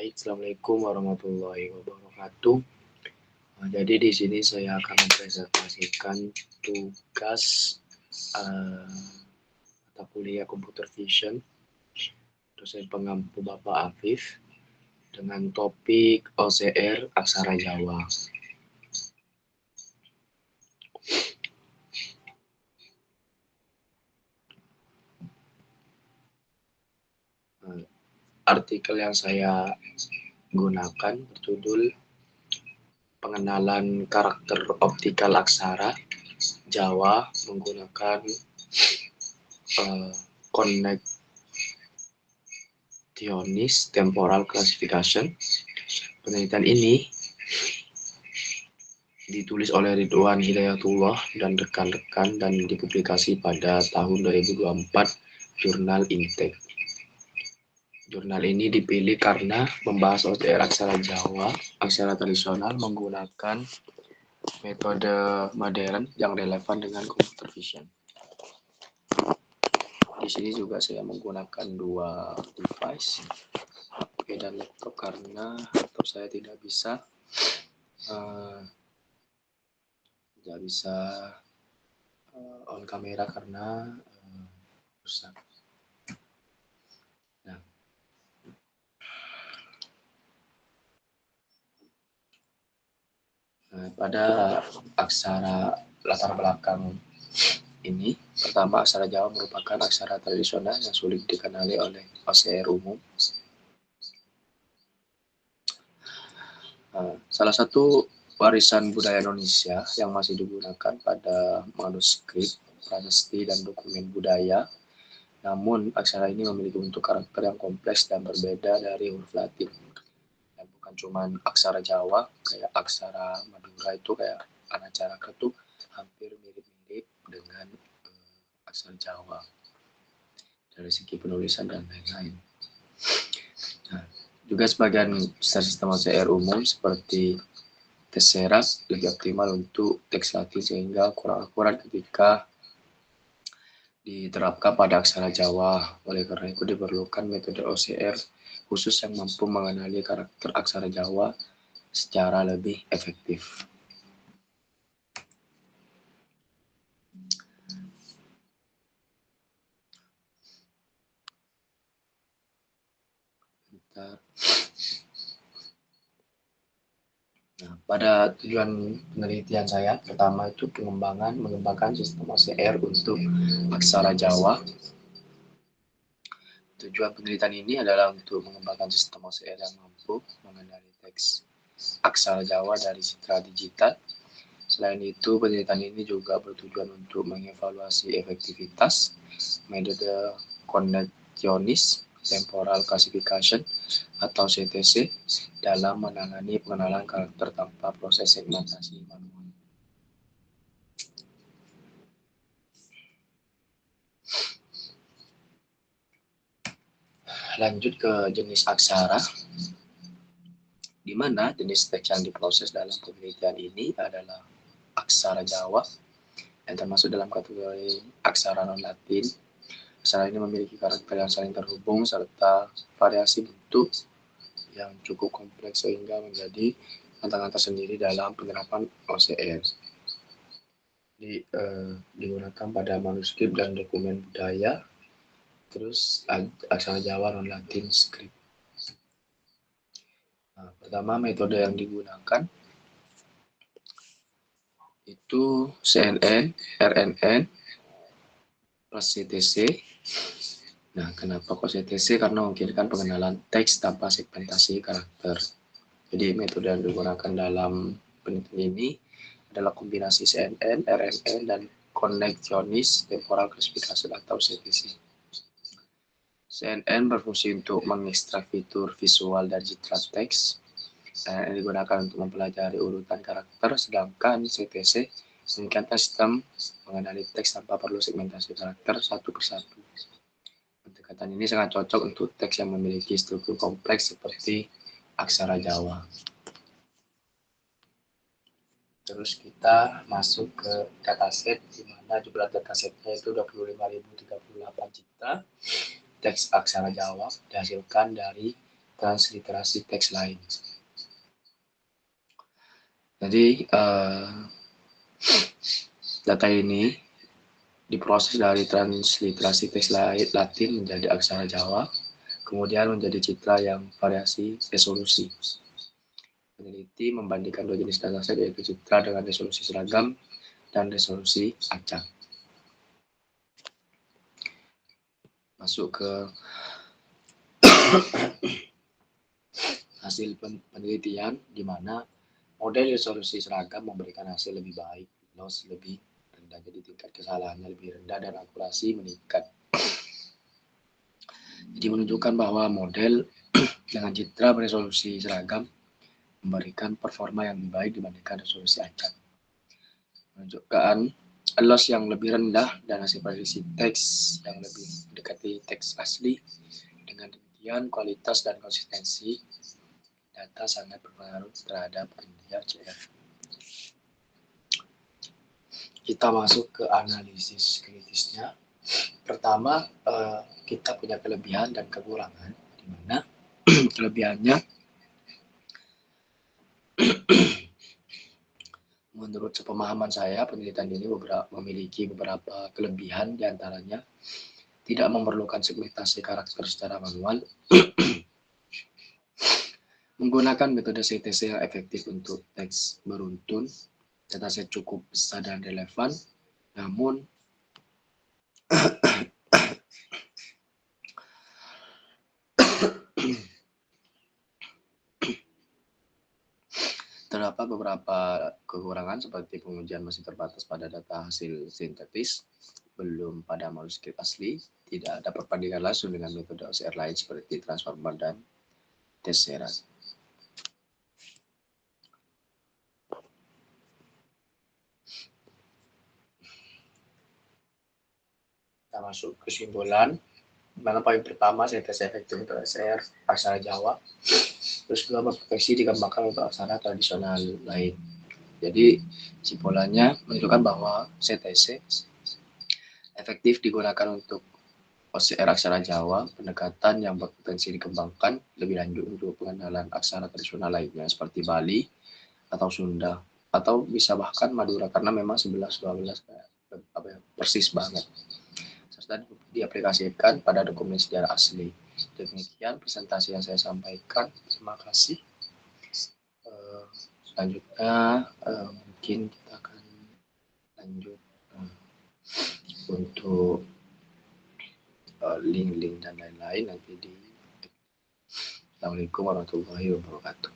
Baik, assalamualaikum warahmatullahi wabarakatuh. Jadi di sini saya akan mempresentasikan tugas mata kuliah Computer Vision dosen pengampu Bapak Afif dengan topik OCR Aksara Jawa. Artikel yang saya gunakan berjudul Pengenalan Karakter Optikal Aksara Jawa menggunakan Connectionist Temporal Classification. Penelitian ini ditulis oleh Ridwan Hidayatullah dan rekan-rekan dan dipublikasi pada tahun 2024 jurnal Intake. Jurnal ini dipilih karena membahas OCR aksara Jawa, aksara tradisional menggunakan metode modern yang relevan dengan computer vision. Di sini juga saya menggunakan dua device, HP dan laptop, karena laptop saya tidak bisa on kamera karena rusak. Pada aksara latar belakang ini, pertama, aksara Jawa merupakan aksara tradisional yang sulit dikenali oleh OCR umum. Salah satu warisan budaya Indonesia yang masih digunakan pada manuskrip, prasasti, dan dokumen budaya. Namun, aksara ini memiliki bentuk karakter yang kompleks dan berbeda dari huruf Latin. Dan bukan cuma aksara Jawa, kayak aksara Madura itu kayak Anacaraka itu hampir mirip-mirip dengan aksara Jawa dari segi penulisan dan lain-lain. Juga sebagian besar sistem OCR umum seperti Tesseract lebih optimal untuk teks Latin sehingga kurang akurat ketika diterapkan pada aksara Jawa. Oleh karena itu diperlukan metode OCR khusus yang mampu mengenali karakter aksara Jawa secara lebih efektif. Nah, pada tujuan penelitian saya, pertama itu mengembangkan sistem OCR untuk aksara Jawa. Tujuan penelitian ini adalah untuk mengembangkan sistem OCR yang mampu mengenali teks aksara Jawa dari citra digital. Selain itu, penelitian ini juga bertujuan untuk mengevaluasi efektivitas metode Connectionist Temporal Classification atau CTC dalam menangani pengenalan karakter tanpa proses segmentasi manual. Lanjut ke jenis aksara, di mana jenis teks yang diproses dalam penelitian ini adalah aksara Jawa yang termasuk dalam kategori aksara non-Latin. Aksara ini memiliki karakter yang saling terhubung serta variasi bentuk yang cukup kompleks sehingga menjadi tantangan tersendiri dalam penerapan OCR. Digunakan pada manuskrip dan dokumen budaya, terus aksara Jawa non-Latin script. Nah, pertama metode yang digunakan itu CNN, RNN, plus CTC. Nah, kenapa kok CTC? Karena memungkinkan pengenalan teks tanpa segmentasi karakter. Jadi metode yang digunakan dalam penelitian ini adalah kombinasi CNN, RNN, dan Connectionist Temporal Classification atau CTC. CNN berfungsi untuk mengekstrak fitur visual dari citra teks yang digunakan untuk mempelajari urutan karakter, sedangkan CTC memungkinkan sistem mengenali teks tanpa perlu segmentasi karakter satu persatu. Pendekatan ini sangat cocok untuk teks yang memiliki struktur kompleks seperti aksara Jawa. Terus kita masuk ke dataset, di mana jumlah datasetnya itu 25.038 cipta teks aksara Jawa dihasilkan dari transliterasi teks lain. Jadi data ini diproses dari transliterasi teks Latin menjadi aksara Jawa, kemudian menjadi citra yang variasi resolusi. Peneliti membandingkan dua jenis dataset, yaitu citra dengan resolusi seragam dan resolusi acak. Masuk ke hasil penelitian, di mana model resolusi seragam memberikan hasil lebih baik, loss lebih rendah, jadi tingkat kesalahannya lebih rendah dan akurasi meningkat. Jadi menunjukkan bahwa model dengan citra beresolusi seragam memberikan performa yang lebih baik dibandingkan resolusi acak. Menunjukkan loss yang lebih rendah dan hasil prediksi teks yang lebih mendekati teks asli. Dengan demikian, kualitas dan konsistensi data sangat berpengaruh terhadap kinerja CF. Kita masuk ke analisis kritisnya. Pertama, kita punya kelebihan dan kekurangan, di mana kelebihannya menurut sepemahaman saya, penelitian ini memiliki beberapa kelebihan, diantaranya tidak memerlukan segmentasi karakter secara manual, menggunakan metode CTC yang efektif untuk teks beruntun, dataset cukup besar dan relevan, namun terdapat beberapa kekurangan seperti pengujian masih terbatas pada data hasil sintetis, belum pada manuskrip asli, tidak ada perbandingan langsung dengan metode OCR lain seperti transformer dan tesseract. Kita masuk kesimpulan. Mana poin pertama, CTC efektif untuk OCR aksara Jawa. Terus kedua, berpotensi dikembangkan untuk aksara tradisional lain. Jadi kesimpulannya menunjukkan bahwa CTC efektif digunakan untuk OCR aksara Jawa, pendekatan yang berpotensi dikembangkan lebih lanjut untuk pengenalan aksara tradisional lainnya seperti Bali atau Sunda, atau bisa bahkan Madura, karena memang 11-12 persis banget, serta diaplikasikan pada dokumen sejarah asli. Demikian presentasi yang saya sampaikan. Terima kasih. Selanjutnya mungkin kita akan lanjut untuk link-link dan lain-lain nanti di. Assalamualaikum warahmatullahi wabarakatuh.